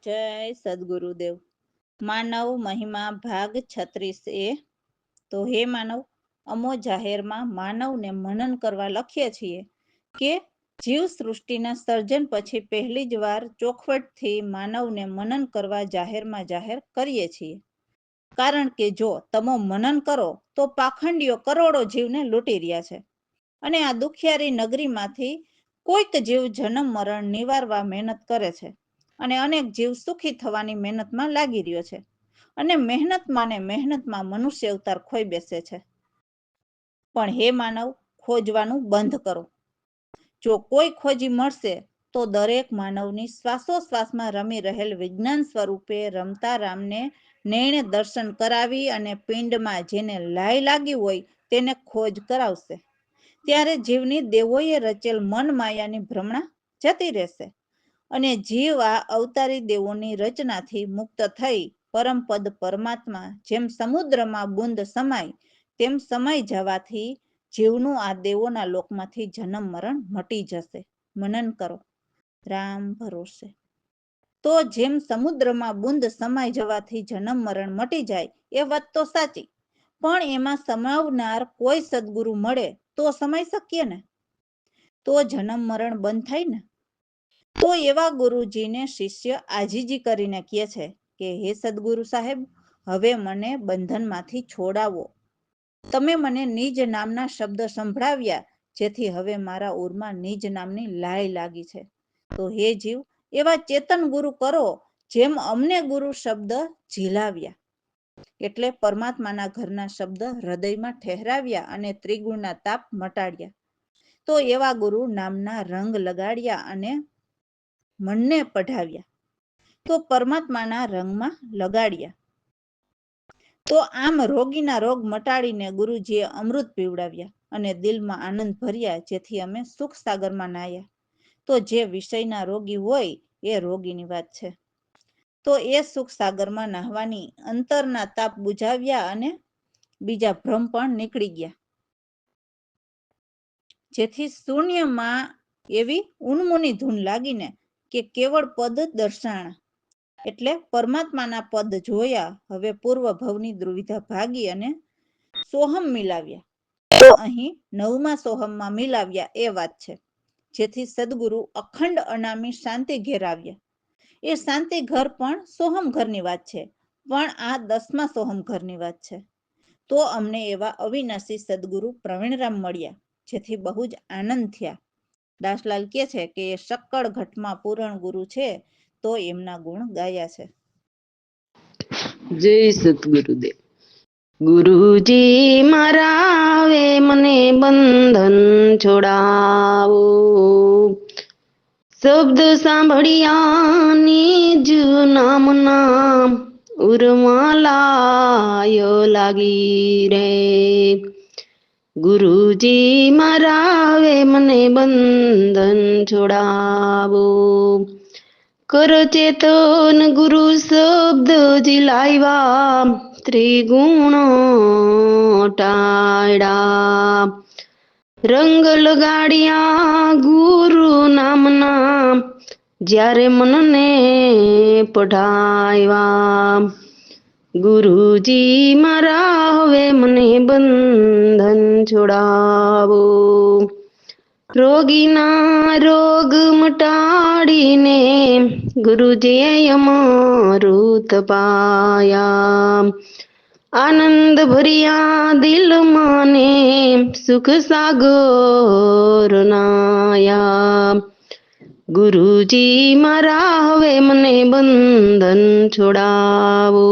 જય સદગુરુદેવ. માનવ મહિમા ભાગ 36 તો હે માનવ, અમો જાહેરમાં માનવને મનન કરવા લખીએ છીએ કે જીવ સૃષ્ટિના સર્જન પછી પહેલી જ વાર ચોખવટથી માનવને મનન કરવા જાહેરમાં જાહેર કરીએ છીએ. કારણ કે જો તમો મનન કરો તો પાખંડીઓ કરોડો જીવને લૂંટી રહ્યા છે અને આ દુખિયારી નગરીમાંથી કોઈક જીવ જન્મ મરણ નિવારવા મહેનત કરે છે અને અનેક જીવ સુખી થવાની મહેનતમાં લાગી રહ્યો છે અને મહેનતમાં મનુષ્ય અવતાર ખોઈ બેસે છે. પણ હે માનવ, ખોજવાનું બંધ કરો. જો કોઈ ખોજી મળશે તો દરેક માનવની શ્વાસોશ્વાસમાં રમી રહેલ વિજ્ઞાન સ્વરૂપે રમતા રામને નૈણે દર્શન કરાવી અને પિંડમાં જેને લાય લાગી હોય તેને ખોજ કરાવશે. ત્યારે જીવની દેવોએ રચેલ મન માયાની ભ્રમણા જતી રહેશે અને જીવ આ અવતારી દેવોની રચનાથી મુક્ત થઈ પરમપદ પરમાત્મા જેમ સમુદ્રમાં બુંદ સમાય તેમ સમાઈ જવાથી જીવનું આ દેવોના લોકમાંથી જન્મ મરણ મટી જશે. મનન કરો, રામ ભરોસે. તો જેમ સમુદ્રમાં બુંદ સમાઈ જવાથી જન્મ મરણ મટી જાય એ વાત તો સાચી, પણ એમાં સમાવનાર કોઈ સદગુરુ મળે તો સમાઈ શકીએ ને, તો જન્મ મરણ બંધ થાય ને. તો એવા ગુરુજીને શિષ્ય આજીજી કરીને કહે છે કે હે સદગુરુ સાહેબ, હવે મને બંધનમાંથી છોડાવો. તમે મને નિજ નામના શબ્દ સંભળાવ્યા જેથી હવે મારા ઉરમાં નિજ નામની લાય લાગી છે. તો હે જીવ, એવા ચેતન ગુરુ કરો જેમ અમને ગુરુ શબ્દ ઝીલાવ્યા, એટલે પરમાત્માના ઘરના શબ્દ હૃદયમાં ઠહેરાવ્યા અને ત્રિગુણના તાપ મટાડ્યા. તો એવા ગુરુ નામના રંગ લગાડ્યા અને મનને પઢાવ્યા, તો પરમાત્માના રંગમાં લગાડ્યા. તો આમ રોગીના રોગ મટાડીને ગુરુજીએ અમૃત પીવડાવ્યા અને દિલમાં આનંદ ભર્યા જેથી અમે સુખ સાગરમાં નાહ્યા. તો જે વિષયના રોગી હોય એ રોગીની વાત છે. તો એ સુખ સાગરમાં નાહવાની અંતરના તાપ બુઝાવ્યા અને બીજા ભ્રમ પણ નીકળી ગયા, જેથી શૂન્યમાં એવી ઉન્મુની ધૂન લાગીને કે કેવળ પદ દર્શાણા, એટલે પરમાત્માના પદ જોયા. હવે પૂર્વ ભવની દુવિધા ભાગી અને સોહમ મિલાવ્યા. તો અહીં નવમા સોહમમાં મિલાવ્યા એ વાત છે, જેથી સદગુરુ અખંડ અનામી શાંતિ ઘેર આવ્યા. એ શાંતિ ઘર પણ સોહમ ઘરની વાત છે, પણ આ 10મા સોહમ ઘરની વાત છે. તો અમને એવા અવિનાશી સદગુરુ પ્રવીણરામ મળ્યા જેથી બહુ જ આનંદ થયા. દાસલાલ કહે છે કે એ શક્કળ ઘટમાં પૂરણ ગુરુ છે તો એમના ગુણ ગાયા છે. જય સતગુરુદેવ. ગુરુજી મારા આવે મને બંધન છોડાવો, શબ્દ સાંભળ્યાની જ નામના ઉરમાં લાય લાગી રે. ગુરુજી મારા આવે મને બંધન છોડાવો, કર ચેતન ગુરુ શબ્દ જીલાવ્યા ત્રિગુણ ટાળ્યા. રંગ લગાડ્યા ગુરુ નામના જ્યારે મનને પઢાવ્યા. ગુરુજી મારા હવે મને બંધન છોડાવો, રોગીના રોગ મટાડીને ગુરુજીએ અમૃત પાયા. આનંદ ભર્યા દિલમાં ને સુખ સાગર નાયા. ગુરુજી મારા હવે મને બંધન છોડાવો,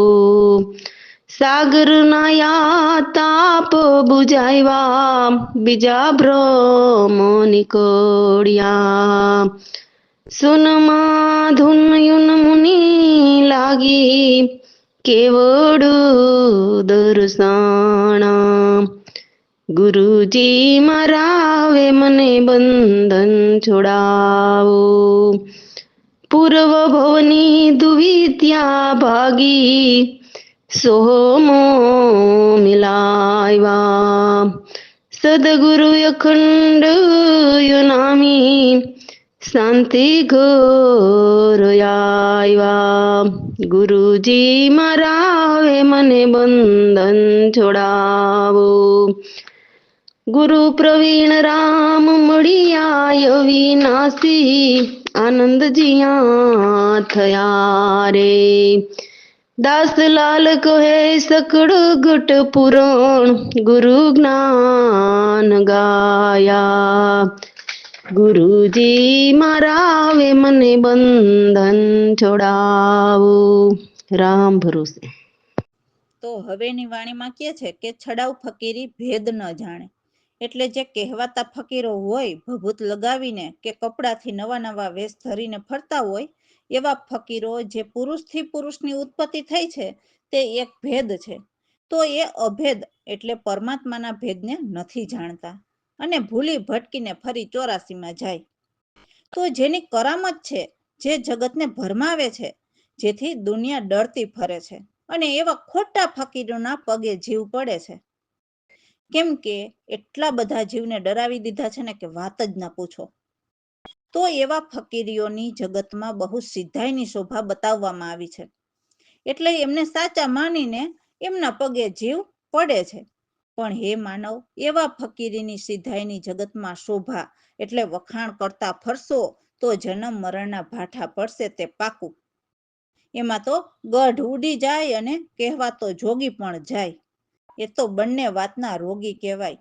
સાગર નાયા તાપ બુઝાવ્યા બીજા ભ્રમ નીકળ્યા. સુનમાં ધૂન યુન મુનિ લાગી કેવડ દર્શાણા. ગુરુજી મારા હવે મને બંધન છોડાવો, પૂર્વ ભવની દુવિધ્યા ભાગી સોહમો મિલાવ્યા. સદગુરુ અખંડ યુનામી શાંતિ ઘોર આવ્યા. ગુરુજી મારા હવે મને બંધન છોડાવો. ગુરુ પ્રવીણ રામ મળ્યા અવિનાશી, આનંદ જીયા થયા રે. દાસલાલ કહે સકળ ઘટ પુરાણ, ગુરુ જ્ઞાન ગાયા. ગુરુજી મારા હવે મને બંધન છોડાવો. રામ ભરોસે. તો હવેની વાણીમાં કહે છે કે છડાવ ફકીરી ભેદ ન જાણે. એટલે જે કહેવાતા ફકીરો હોય ભભૂત લગાવીને કે કપડાથી નવા નવા વેશ ધરીને ફરતા હોય, એવા ફકીરો જે પુરુષથી પુરુષની ઉત્પત્તિ થઈ છે તે એક ભેદ છે. તો એ અભેદ એટલે પરમાત્માના ભેદને નથી જાણતા અને ભૂલી ભટકીને ફરી 84માં જાય. તો જેની કરામત છે, જે જગતને ભરમાવે છે, જેથી દુનિયા ડરતી ફરે છે, અને એવા ખોટા ફકીરોના પગે જીવ પડે છે. કેમ કે એટલા બધા જીવને ડરાવી દીધા છે ને કે વાત જ ના પૂછો. તો એવા ફકીરીઓની જગતમાં બહુ સિદ્ધાઈની શોભા બતાવવામાં આવી છે. એટલે એમને સાચા માનીને એમના પગે જીવ પડે છે. પણ હે માનવ, એવા ફકીરીની સિદ્ધાઈની જગતમાં શોભા એટલે વખાણ કરતા ફરશો તો જન્મ મરણના ભાઠા પડશે તે પાકું. એમાં તો ગઢ ઉડી જાય અને કહેવાતો જોગી પણ જાય. એ તો બંને વાતના રોગી કહેવાય.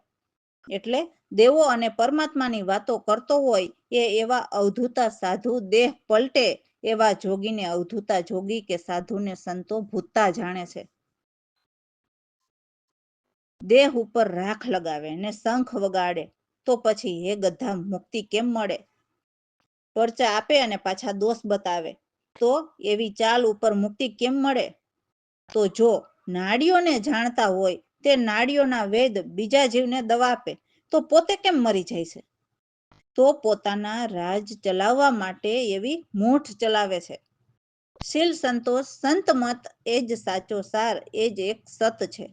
એટલે દેવો અને પરમાત્માની વાતો કરતો હોય એ એવા અવધૂતા સાધુ દેહ પલટે એવા જોગીને અવધૂતા જોગી કે સાધુને સંતો ભૂતતા જાણે છે. દેહ ઉપર રાખ લગાવે ને શંખ વગાડે તો પછી હે ગધા મુક્તિ કેમ મળે? પરચા આપે અને પાછા દોષ બતાવે તો એવી ચાલ ઉપર મુક્તિ કેમ મળે? તો જો નાડીઓને જાણતા હોય તે નાડીઓના વેદ બીજા જીવને દવા આપે તો પોતે કેમ મરી જાય છે? તો પોતાના રાજ ચલાવવા માટે એવી મૂઠ ચલાવે છે. શીલ સંતોષ સંત મત એ જ સાચો સાર, એ જ એક સત છે.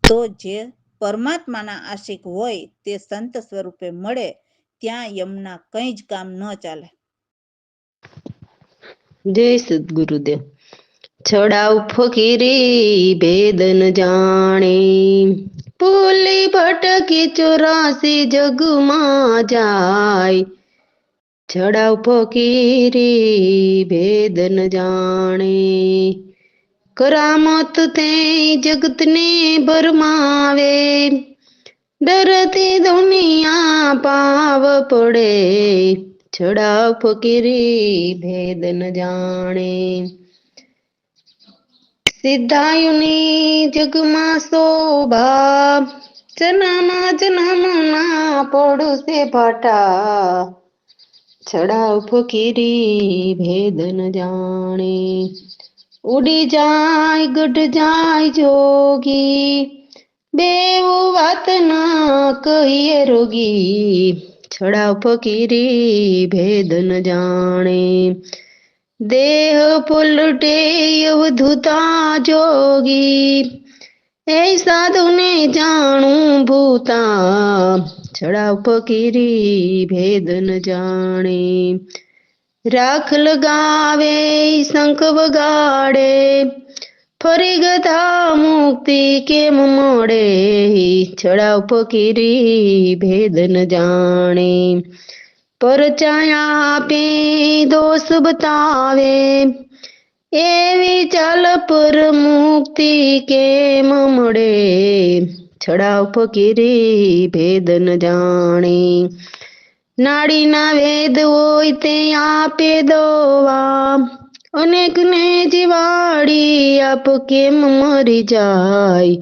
તો જે પરમાત્માના આશિક હોય તે સંત સ્વરૂપે મળે ત્યાં યમના કંઈ જ કામ ન ચાલે. જય સદગુરુદેવ. છડાવ ફકીરી ભેદ ન જાણે, ભૂલી ભટકી 84 જગમાં જાય. છડાવ ફકીરી ભેદ ન જાણે, કરામત તે જગતને ભરમાવે. ડરતી દુનિયા પાવ પડે, છડાવ ફકીરી ભેદ ન જાણે. સિદ્ધાયુની જગમાં શોભા, જન્મ જન્મના પડશે ભાટા. છડાવ ફકીરી ભેદ ન જાણે, ઉડી જાય ગઢ જાય જોગી, બેવું વાત ના કહીએ રોગી. છડાવ ફકીરી ભેદ ન જાણે, દેહ પલટે અવધૂતા જોગી, એ સાધુને જાણું ભૂતા. છડાવ ફકીરી ભેદ ન જાણે, રાખ લગાવે શંખ વગાડે, ફરી ગધા મુક્તિ કેમ મળે? છડાવ ફકીરી ભેદ ન જાણે, પરચાયા આપે દોષ બતાવે, એવી ચાલ પર મુક્તિ કેમ મળે? છડાવ ફકીરી ભેદ ન જાણે, નાડીના વેદ હોય તે આપે દવા, અનેકને જીવાડી આપ કેમ મરી જાય?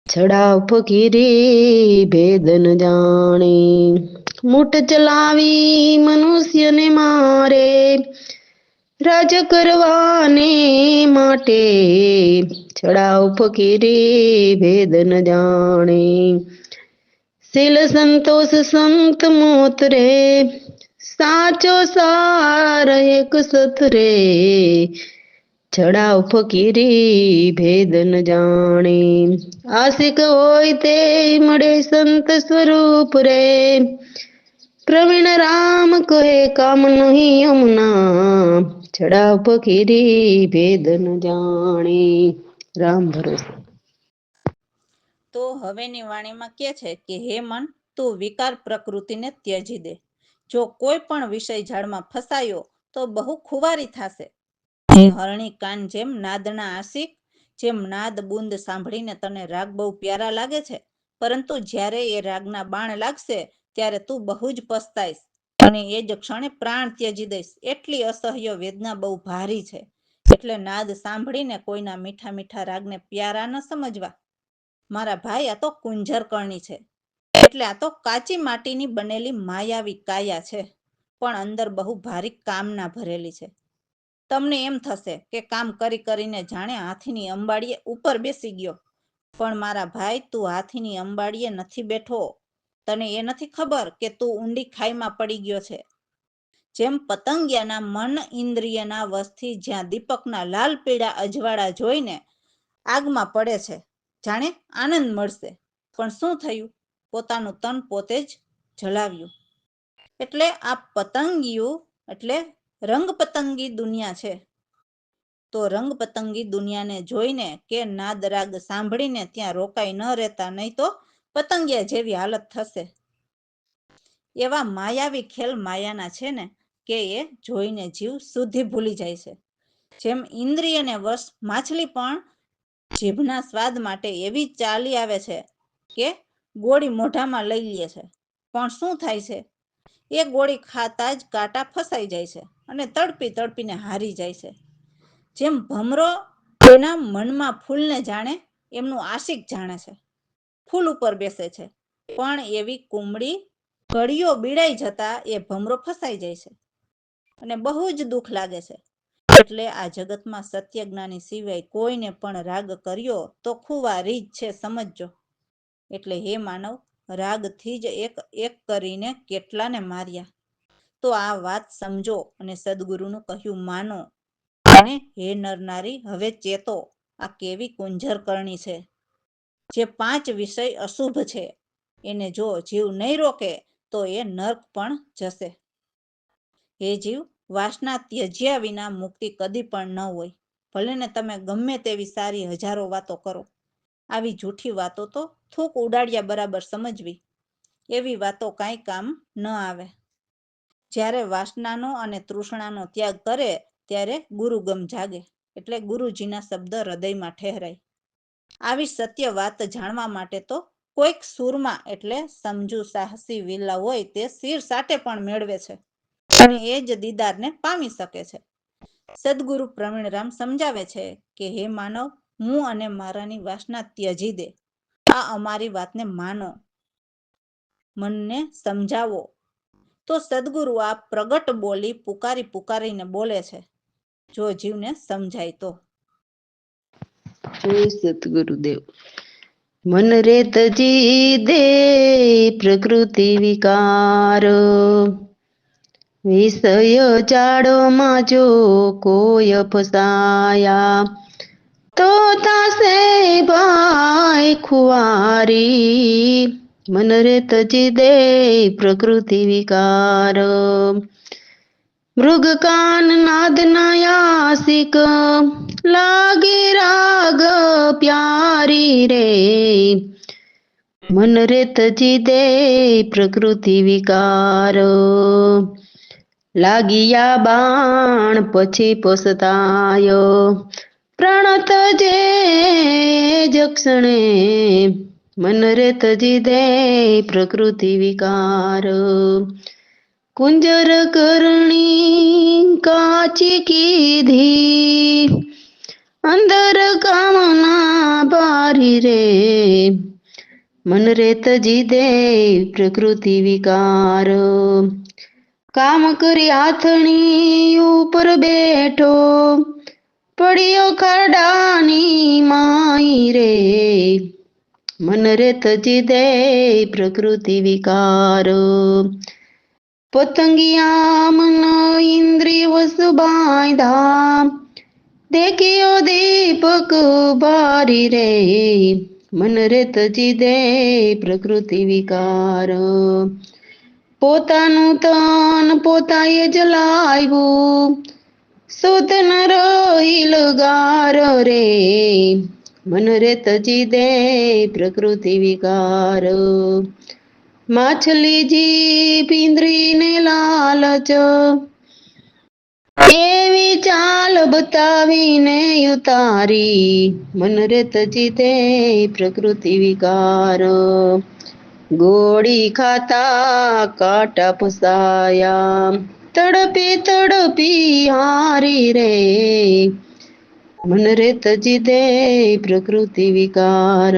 છડાવ ફકીરી ભેદ ન જાણે, મૂઠ ચલાવી મનુષ્યને મારે, રાજ કરવાને માટે. છડાવ ફકીરી ભેદ ન જાણે, શીલ સંતોષ સંત મોત રે, સાચો સાર એક સત રે. છડાવ ફકીરી ભેદ ન જાણે, આશિક હોય તે મળે સંત સ્વરૂપ રે, પ્રવીણ રામ કહે કામ નહીં અમના, ચડાવ ફકીરી ભેદ ન જાણી. રામ ભરોસે. તો હવેની વાણીમાં કે છે કે હે મન, તું વિકાર પ્રકૃતિને ત્યજી દે. જો કોઈ પણ વિષય ઝાડમાં ફસાયો તો બહુ ખુવારી થશે. હે હરણી કાન જેમ નાદના આશિક, જેમ નાદ બુંદ સાંભળીને તને રાગ બહુ પ્યારા લાગે છે, પરંતુ જ્યારે એ રાગના બાણ લાગશે ત્યારે તું બહુ જ પસ્તાઈશ અને એ જ ક્ષણે પ્રાણ ત્યજી દઈશ. એટલી અસહ્ય વેદના બહુ ભારી છે. એટલે નાદ સાંભળીને કોઈના મીઠા મીઠા રાગને પ્યારા ન સમજવા. મારા ભાઈ, આ તો કુંજર કરણી છે. એટલે આ તો કાચી માટીની બનેલી માયાવી કાયા છે, પણ અંદર બહુ ભારી કામના ભરેલી છે. તમને એમ થશે કે કામ કરી કરીને જાણે હાથીની અંબાડીએ ઉપર બેસી ગયો, પણ મારા ભાઈ, તું હાથીની અંબાડીએ નથી બેઠો. તને એ નથી ખબર કે તું ઊંડી ખાઈમાં પડી ગયો છે. જેમ પતંગિયાના મન ઇન્દ્રિયના વશથી જ્યાં દીપકના લાલ પીળા અજવાળા જોઈને આગમાં પડે છે, જાણે આનંદ મળશે, પણ શું થયું? પોતાનું તન પોતે જ જલાવ્યું. એટલે આ પતંગિયું એટલે રંગ પતંગી દુનિયા છે. તો રંગ પતંગી દુનિયાને જોઈને કે નાદ રાગ સાંભળીને ત્યાં રોકાઈ ન રહેતા, નહીં તો પતંગિયા જેવી હાલત થશે. એવા માયાવી ખેલ માયાના છે ને કે એ જોઈને જીવ શુદ્ધિ ભૂલી જાય છે. જેમ ઇન્દ્રિયને વશ માછલી પણ જીભના સ્વાદ માટે એવી ચાલી આવે છે કે ગોળી મોઢામાં લઈ લે છે, પણ શું થાય છે? એ ગોળી ખાતા જ કાંટા ફસાઈ જાય છે અને તડપી તડપીને હારી જાય છે. જેમ ભમરો એના મનમાં ફૂલને જાણે એમનું આશિક જાણે છે, ફૂલ ઉપર બેસે છે, પણ એવી કુમળી ઘડીઓ બીડાઈ જતા એ ભમરો ફસાઈ જાય છે અને બહુ જ દુઃખ લાગે છે. એટલે આ જગતમાં સત્ય જ્ઞાની સિવાય કોઈને પણ રાગ કર્યો તો ખુવારી જ છે, સમજજો. એટલે હે માનવ, રાગથી જ એક એક કરીને કેટલાને માર્યા. તો આ વાત સમજો અને સદગુરુનું કહ્યું માનો. અને હે નરનારી, હવે ચેતો. આ કેવી કુંજર કરણી છે. જે 5 વિષય અશુભ છે એને જો જીવ નહીં રોકે તો એ નર્ક પણ જશે. હે જીવ, વાસના ત્યજ્યા વિના મુક્તિ કદી પણ ન હોય. ભલે ને તમે ગમે તેવી સારી હજારો વાતો કરો, આવી જૂઠી વાતો તો થૂક ઉડાડ્યા બરાબર સમજવી. એવી વાતો કાંઈ કામ ન આવે. જ્યારે વાસનાનો અને તૃષ્ણાનો ત્યાગ કરે ત્યારે ગુરુગમ જાગે, એટલે ગુરુજીના શબ્દ હૃદયમાં ઠહેરાય. આવી સત્ય વાત જાણવા માટે તો કોઈક સૂરમાં એટલે સમજુ સાહસી વિલા હોય તે શિર સાટે પણ મેળવે છે અને એ જ દીદારને પામી શકે છે. સદગુરુ પ્રવીણરામ સમજાવે છે કે હે માનવ, હું અને મારાની વાસના ત્યજી દે. આ અમારી વાતને માનો, મનને સમજાવો. તો સદગુરુ આ પ્રગટ બોલી પુકારી પુકારીને બોલે છે, જો જીવને સમજાય તો. જય સતગુરુદેવ. મન રે તજી દે પ્રકૃતિ વિકાર, વિષય જાડોમાં જો કોઈ ફસાયા, તો તાસે ભાઈ ખુવારી. મન રે તજી દે પ્રકૃતિ વિકાર, મૃગ કાન નાદ નાયાસિક, લાગે રાગ પ્યારી રે. મન રે તજી દે પ્રકૃતિ વિકાર, લાગિયા બાણ પછી પસતાયો, પ્રાણ તજે જક્ષણે. મન રે તજી દે પ્રકૃતિ વિકાર, કુંજર કરણી કાચી કીધી, અંદર કામના બારી રે. મન રે તજી દે પ્રકૃતિ વિકાર, કામ કરી આથણી ઉપર બેઠો, પડ્યો ખાડાની માઈ રે. મન રે તજી દે પ્રકૃતિ વિકાર, પતંગિયા મન ઇન્દ્રિય વસુ બાંધા, દેખ્યો દીપક બારી રે. મન રે તજી દે પ્રકૃતિ વિકાર, પોતાનું તન પોતાએ જલાવ્યું, સુત ન રોહિલ ગાર રે, મન રે તજી દે પ્રકૃતિ વિકાર. માછલી જીભ ઇન્દ્રિયને લાલચ, એવી ચાલ બતાવીને ઉતારી, મન રે તજી દે પ્રકૃતિ વિકાર. ગોળી ખાતા કાંટા ફસાયા, તડપી તડપી હારી રે, મન રે તજી દે પ્રકૃતિ વિકાર.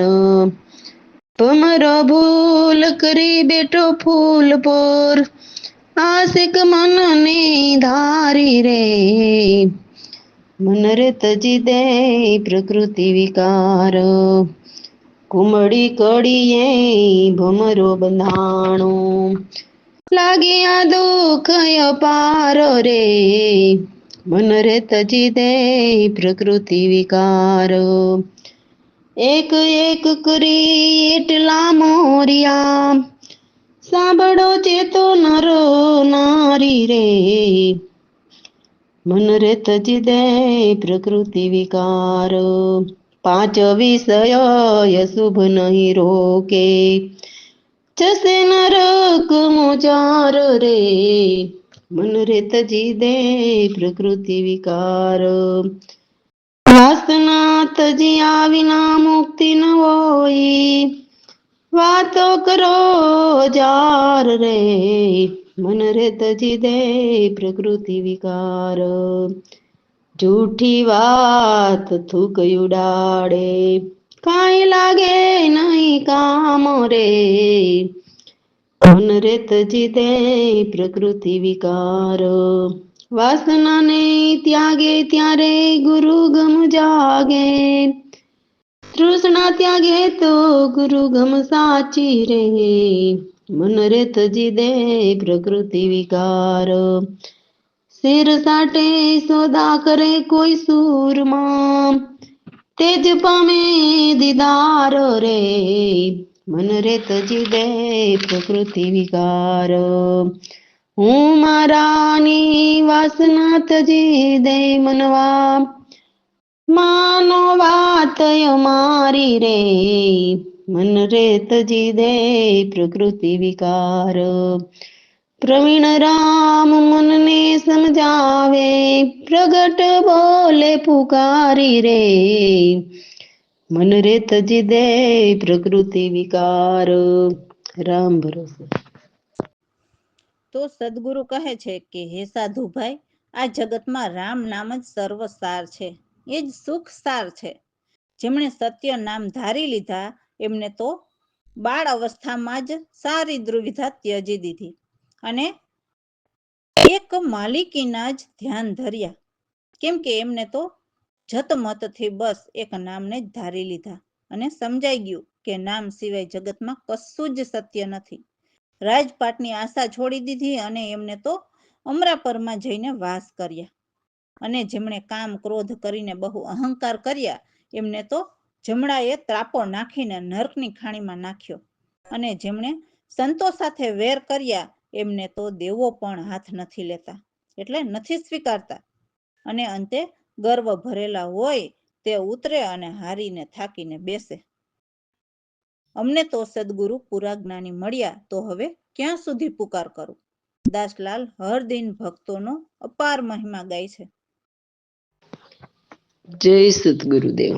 ભમરો ભૂલ કરી બેઠો ફૂલ પર, આશિક મનને ધારી રે, મન રે તજી દે પ્રકૃતિ વિકાર. કુમળી કડીએ ભમરો બંધાણો, લાગ્યા દુઃખ અપાર રે, મન રે તજી દે પ્રકૃતિ વિકાર. એક એક કરી એટલા મોરિયા, સાંભળો ચેતો નરો નારી રે, મન રે તજી દે પ્રકૃતિ વિકાર. પાંચ વિષય શુભ નહીં રોકે, જશે નરક મોજાર રે, મન રે તજી દે પ્રકૃતિ વિકાર. વાસના તજ્યા વિના મુક્તિ ન હોય, વાતો કરો જાર રે, મન રે તજી દે પ્રકૃતિ વિકાર. જૂઠી વાત થૂક ઉડાડે, કાંઈ લાગે નહીં કામ રે, મન રે તજી દે પ્રકૃતિ વિકાર. વાસનાને ત્યાગે ત્યારે ગુરુ ગમ જાગે, તૃષ્ણા ત્યાગે તો ગુરુ ગમ સાચી રે, મન રે તજી દે પ્રકૃતિ વિકાર. શિર સાટે સોદા કરે કોઈ સૂરમાં, તેજ પામે દીદાર રે, મન રે તજી દે પ્રકૃતિ વિકાર. હું મારાની વાસના તજી દે મનવા, માનો વાત મારી રે, મન રે તજી દે પ્રકૃતિ વિકાર. પ્રવીણ રામ મનને સમજાવે, પ્રગટ બોલે પુકારી રે, મન રે તજી દે પ્રકૃતિ વિકાર. રામ ભરોસે. તો સદગુરુ કહે છે કે હે સાધુભાઈ, આ જગતમાં રામ નામ જ સર્વસાર છે, એ જ સુખ સાર છે. જેમણે સત્ય નામ ધારી લીધા એમને તો બાળ અવસ્થામાં જ સારી દુર્વિધા ત્યજી દીધી અને એક માલિકીના જ ધ્યાન ધર્યા, કેમ કે એમને તો જતમતથી બસ એક નામને જ ધારી લીધા અને સમજાઈ ગયું કે નામ સિવાય જગતમાં કશું જ સત્ય નથી. રાજપાટની આશા છોડી દીધી અને એમને તો અમરાપરમાં જઈને વાસ કર્યા. અને જેમણે કામ ક્રોધ કરીને બહુ અહંકાર કર્યા એમને તો જમણાએ ત્રાપો નાખીને નરકની ખાણીમાં નાખ્યો, અને જેમણે સંતો સાથે વેર કર્યા એમને તો દેવો પણ હાથ નથી લેતા, એટલે નથી સ્વીકારતા, અને અંતે ગર્વ ભરેલા હોય તે ઉતરે અને હારીને થાકીને બેસે. અમને તો સદગુરુ પૂરા જ્ઞાની મળ્યા, તો હવે ક્યાં સુધી પુકાર કરું? દાસલાલ હર દિન ભક્તોનો અપાર મહિમા ગાય છે. જય સદગુરુદેવ.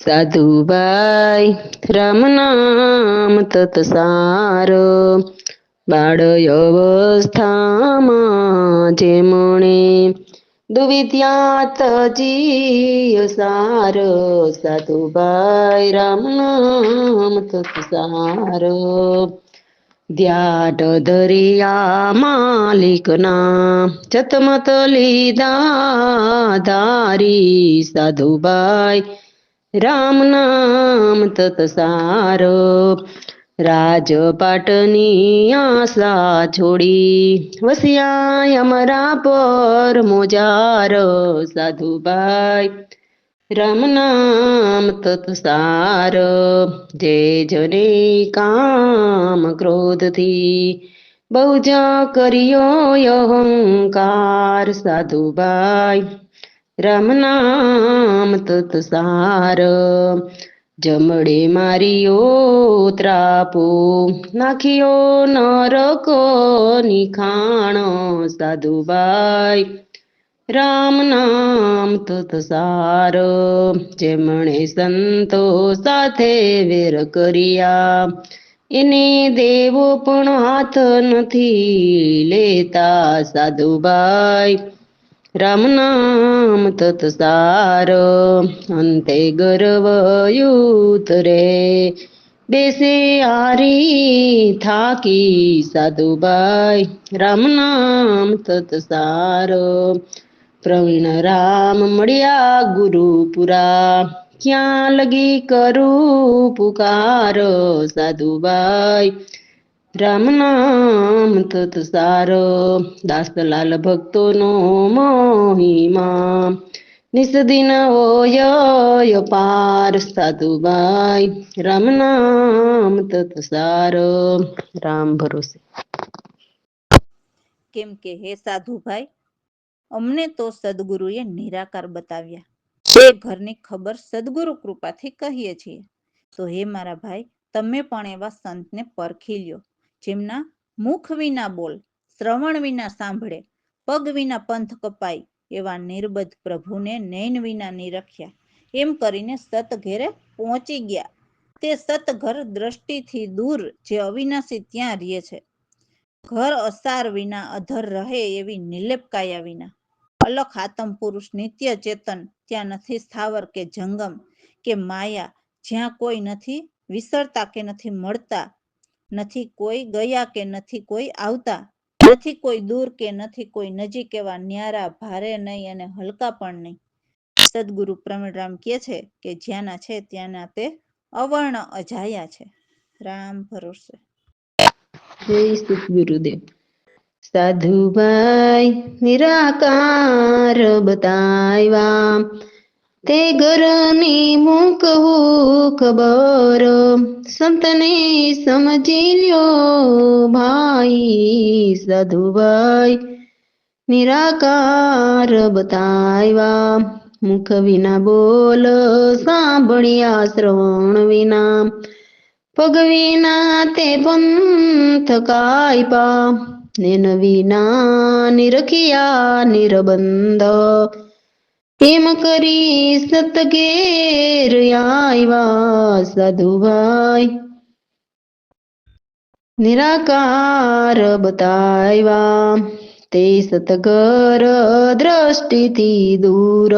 સાધુભાઈ રામ નામ તત સાર, બાળ અવસ્થામાં જેમણે દુવિદ્યા તજી સાર, સાધુભાઈ રામ નામ તત સાર. ધ્યાઢ ધરિયા માલિકના, જતમત લીધા ધારી, સાધુભાઈ રામ નામ તત સાર. રાજપાટની આશા છોડી, વસ્યા અમરા પર મોજાર, સાધુભાઈ રામ નામ તત સાર. જે જને કામ ક્રોધથી બહુ જ કર્યો અહંકાર સાધુભાઈ રામ નામ તત સાર જમડે મારીઓ ત્રાપો નાખ્યો નરકો નિખાણો સાધુભાઈ રામ નામ તત સાર જેમણે સંતો સાથે વેર કર્યા એને દેવો પણ હાથ નથી લેતા સાધુભાઈ રામ નામ તત સાર અંતે ગર્વ ઉતરે બેસે હારી થાકી સાધુભાઈ રામ નામ તત સાર પ્રવીણ રામ મળ્યા ગુરુપુરા ક્યાં લગી કરું પુકાર સાધુભાઈ રામ નામ તત સાર દાસલાલ ભક્તોનો મહિમા નિસદિન ઓય પાર સાધુભાઈ રામ નામ તત સાર રામ ભરોસે. કેમ કે હે સાધુભાઈ, અમને તો સદગુરુએ નિરાકાર બતાવ્યા. એ ઘરની ખબર સદગુરુ કૃપાથી કહીએ છીએ. તો હે મારા ભાઈ, તમે પણ એવા સંતને પરખી લ્યો, જેમના મુખ વિના બોલ, શ્રવણ વિના સાંભળે, પગ વિના પંથ કપાય, એવા નિર્બધ પ્રભુને નૈન વિના નિરખ્યા. એમ કરીને સત ઘેરે પહોંચી ગયા. તે સત ઘર દ્રષ્ટિથી દૂર જે અવિનાશી ત્યાં રહે છે. ઘર અસાર વિના અધર રહે એવી નિર્લેપ કાયા વિના. અલખ આત્મ પુરુષ નિત્ય ચેતન ત્યાં નથી સ્થાવર કે જંગમ કે માયા, જ્યાં કોઈ નથી વિસરતા કે નથી મળતા, નથી કોઈ ગયા કે નથી કોઈ આવતા, નથી કોઈ દૂર કે નથી કોઈ નજીક, એવા ન્યારા ભારે નહીં અને હલકા પણ નહીં. સદગુરુ પ્રવીણરામ કહે છે કે જ્યાંના છે ત્યાંના તે અવર્ણ અજાયા છે. રામ ભરોસે. જય સદગુરુદેવ. સાધુભાઈ નિરાકાર બતાવ્યા તે ઘરની મૂકવું ખબર સંતને સમજી લ્યો ભાઈ સાધુભાઈ નિરાકાર બતાવ્યા મુખ વિના બોલ સાંભળ્યા શ્રવણ વિના પગ વિના તે પંથ કાયપા નેન વિના નિરખિયા નિરબંધ એમ કરી સત ઘેર આવ્યા સાધુભાઈ નિરાકાર બતાવ્યા તે સતઘર દ્રષ્ટિથી દૂર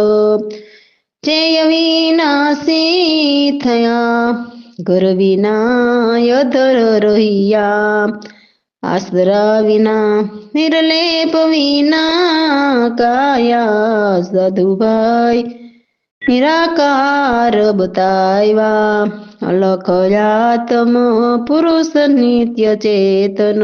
જે અવિનાશી થયા ઘર વિના અધર રહ્યા આસરા વિના નિર્લેપ વિના કાયા સાધુભાઈ નિરાકાર બતાવ્યા અલખ આત્મ પુરુષ નિત્ય ચેતન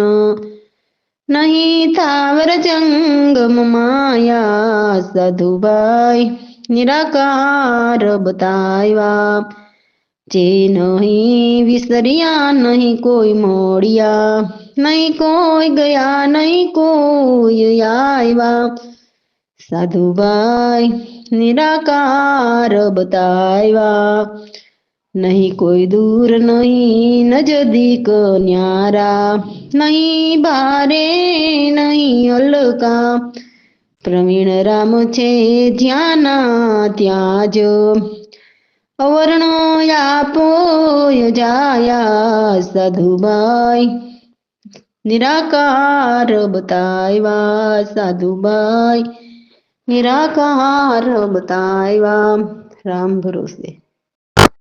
નહીં થાવર જંગમ માયા સાધુભાઈ નિરાકાર બતાવ્યા જે નહીં વિસર્યા નહીં કોઈ મોડિયા નહીં કોઈ ગયા નહીં કોઈ આવ્યા સાધુભાઈ નિરાકાર બતાવ્યા નહીં કોઈ દૂર નહીં નજદીક ન્યારા નહીં ભારે નહીં હલકા પ્રવીણ રામ છે જ્યાંના ત્યાં જ અવર્ણ આપો જાયા સાધુભાઈ નિરાકાર બતાવ્યા સાધુભાઈ નિરાકાર બતાવ્યા રામ ભરોસે.